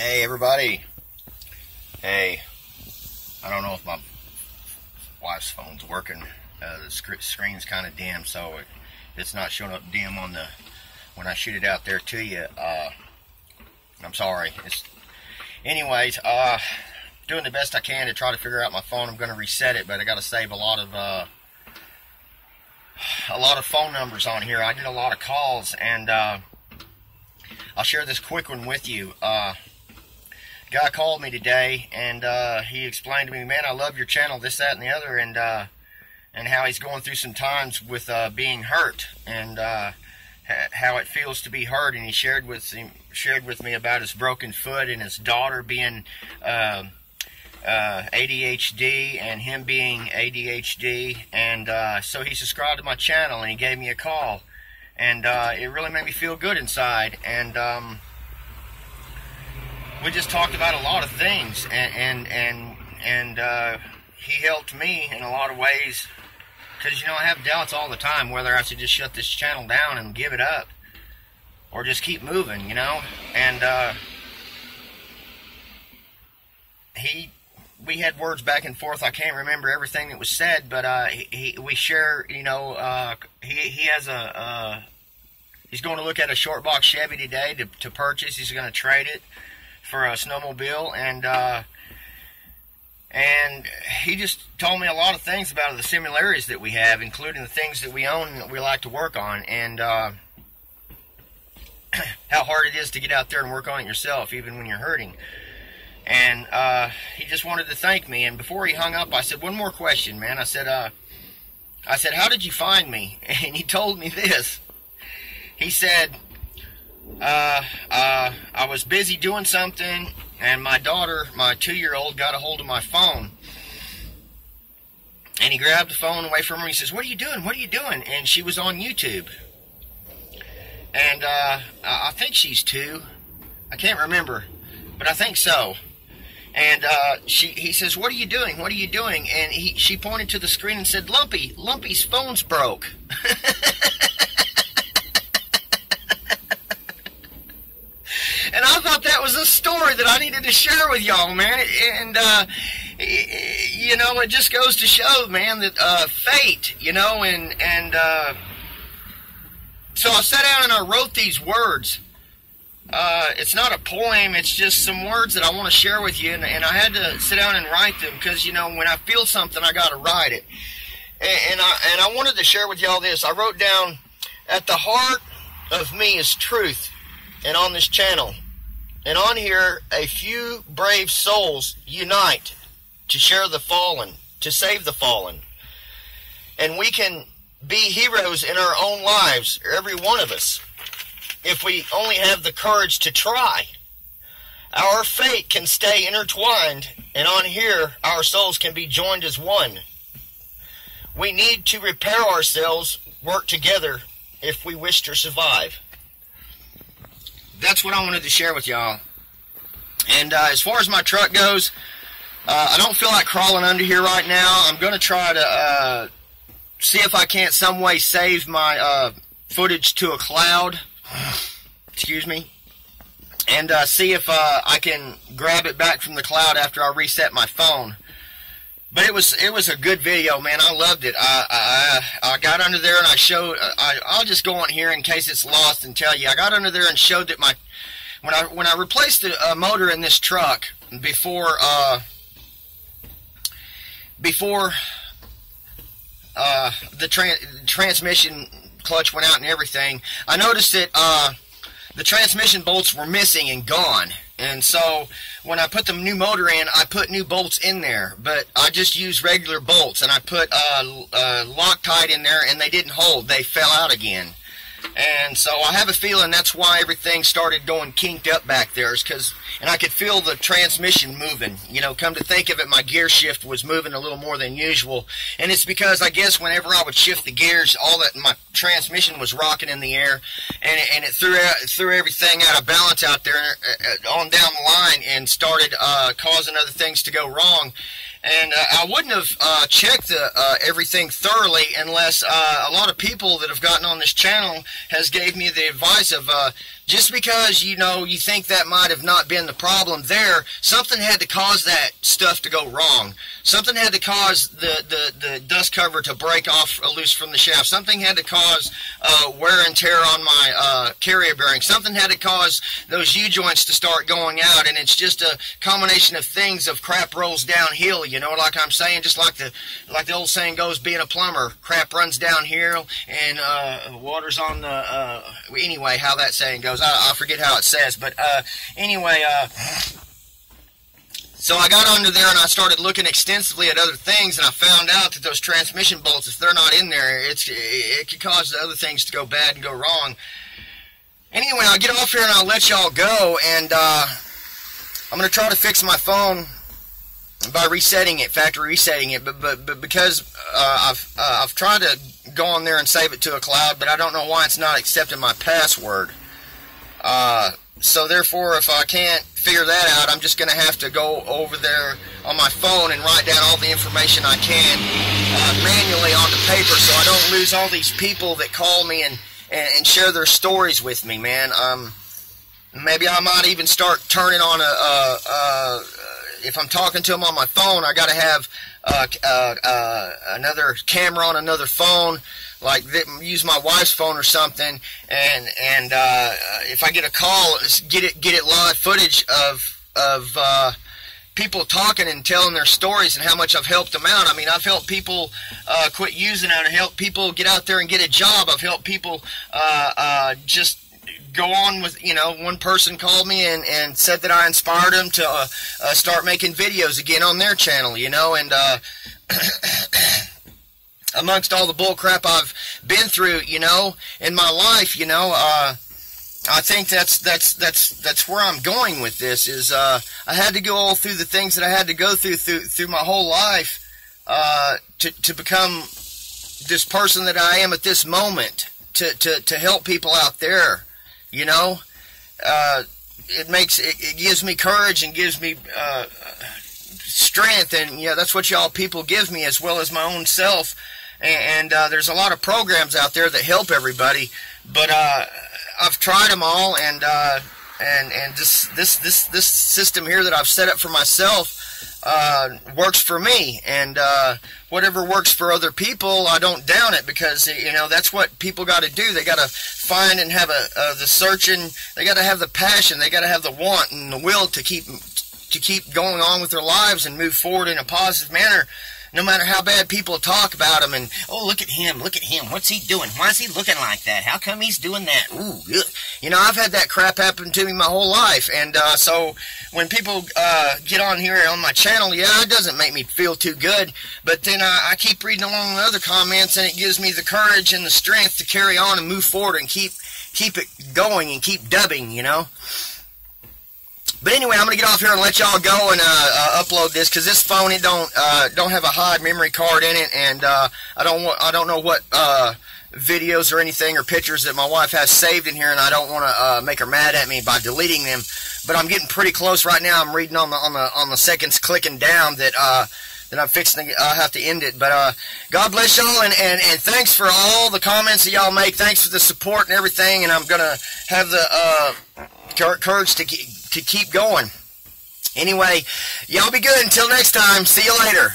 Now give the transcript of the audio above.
Hey everybody. Hey, I don't know if my wife's phone's working. The screen's kind of dim, so it's not showing up dim on the when I shoot it out there to you. I'm sorry. Anyways, doing the best I can to try to figure out my phone. I'm going to reset it, but I got to save a lot of phone numbers on here. I did a lot of calls, and I'll share this quick one with you. Guy called me today, and he explained to me, man, I love your channel, this, that, and the other, and how he's going through some times with being hurt, and how it feels to be hurt. And he shared with me about his broken foot and his daughter being ADHD and him being ADHD, and so he subscribed to my channel and he gave me a call, and it really made me feel good inside. And we just talked about a lot of things, and he helped me in a lot of ways, because, you know, I have doubts all the time whether I should just shut this channel down and give it up or just keep moving, you know. And we had words back and forth. I can't remember everything that was said, but we share, you know, he has he's going to look at a short box Chevy today to purchase. He's going to trade it for a snowmobile, and he just told me a lot of things about the similarities that we have, including the things that we own and that we like to work on, and how hard it is to get out there and work on it yourself, even when you're hurting. And he just wanted to thank me. And before he hung up, I said, one more question, man. I said, how did you find me? And he told me this. He said, I was busy doing something, and my daughter, my 2-year-old, got a hold of my phone. And he grabbed the phone away from her. He says, what are you doing? What are you doing? And she was on YouTube. And I think she's 2. I can't remember, but I think so. And he says, what are you doing? What are you doing? And she pointed to the screen and said, Lumpy's phone's broke. And I thought that was a story that I needed to share with y'all, man. And, you know, it just goes to show, man, that fate, you know, and so I sat down and I wrote these words. It's not a poem, it's just some words that I want to share with you, and I had to sit down and write them, because, you know, when I feel something, I got to write it. And I wanted to share with y'all this. I wrote down, at the heart of me is truth, and on this channel, and on here, a few brave souls unite to share the fallen, to save the fallen. And we can be heroes in our own lives, every one of us, if we only have the courage to try. Our fate can stay intertwined, and on here, our souls can be joined as one. We need to repair ourselves, work together, if we wish to survive. That's what I wanted to share with y'all. And as far as my truck goes, I don't feel like crawling under here right now. I'm going to try to see if I can't some way save my footage to a cloud. Excuse me. And see if I can grab it back from the cloud after I reset my phone. But it was a good video, man. I loved it. I got under there and I showed. I'll just go on here in case it's lost and tell you. I got under there and showed that when I replaced the motor in this truck before the transmission clutch went out and everything, I noticed that the transmission bolts were missing and gone. And so when I put the new motor in, I put new bolts in there, but I just used regular bolts, and I put Loctite in there, and they didn't hold. They fell out again. And so I have a feeling that's why everything started going kinked up back there, and I could feel the transmission moving. You know, come to think of it, my gear shift was moving a little more than usual, and it's because I guess whenever I would shift the gears, all that my transmission was rocking in the air, and it threw everything out of balance out there on down the line, and started causing other things to go wrong. And I wouldn't have checked everything thoroughly unless a lot of people that have gotten on this channel has gave me the advice of just because, you know, you think that might have not been the problem there, something had to cause that stuff to go wrong. Something had to cause the dust cover to break off loose from the shaft. Something had to cause wear and tear on my carrier bearing. Something had to cause those U-joints to start going out, and it's just a combination of things of crap rolls downhill, you know, like I'm saying, just like the old saying goes, being a plumber, crap runs downhill, and water's on the, anyway, how that saying goes, I forget how it says, but anyway, so I got onto there and I started looking extensively at other things, and I found out that those transmission bolts, if they're not in there, it could cause the other things to go bad and go wrong. Anyway, I'll get off here and I'll let y'all go, and I'm going to try to fix my phone by resetting it, factory resetting it, but because I've tried to go on there and save it to a cloud, but I don't know why it's not accepting my password. So therefore, if I can't figure that out, I'm just going to have to go over there on my phone and write down all the information I can manually onto paper, so I don't lose all these people that call me and share their stories with me, man. Maybe I might even start turning on if I'm talking to them on my phone, I got to have another camera on another phone, like use my wife's phone or something, and if I get a call, get it live footage of people talking and telling their stories and how much I've helped them out. I mean, I've helped people quit using it. I've helped people get out there and get a job. I've helped people just go on with, you know, one person called me and said that I inspired them to start making videos again on their channel, you know, and amongst all the bull crap I've been through, you know, in my life, you know, I think that's where I'm going with this, is I had to go all through the things that I had to go through my whole life to become this person that I am at this moment, to help people out there, you know. It gives me courage and gives me strength, and, you know, that's what y'all people give me, as well as my own self. And there's a lot of programs out there that help everybody, but I've tried them all, and this system here that I've set up for myself works for me, and whatever works for other people, I don't down it, because, you know, that's what people got to do. They got to find and have the searching. They got to have the passion. They got to have the want and the will to keep going on with their lives and move forward in a positive manner, no matter how bad people talk about him, and, oh, look at him, what's he doing? Why is he looking like that? How come he's doing that? Ooh, ugh. You know, I've had that crap happen to me my whole life, and so when people get on here on my channel, yeah, it doesn't make me feel too good, but then I keep reading along the other comments, and it gives me the courage and the strength to carry on and move forward and keep it going and keep dubbing, you know. But anyway, I'm going to get off here and let y'all go and upload this, because this phone, it don't have a high memory card in it, and I don't know what videos or anything or pictures that my wife has saved in here, and I don't want to make her mad at me by deleting them. But I'm getting pretty close right now. I'm reading on the seconds clicking down that I'm fixing to have to end it. But God bless y'all, and thanks for all the comments that y'all make. Thanks for the support and everything, and I'm gonna have the courage to keep going. Anyway, y'all be good until next time. See you later.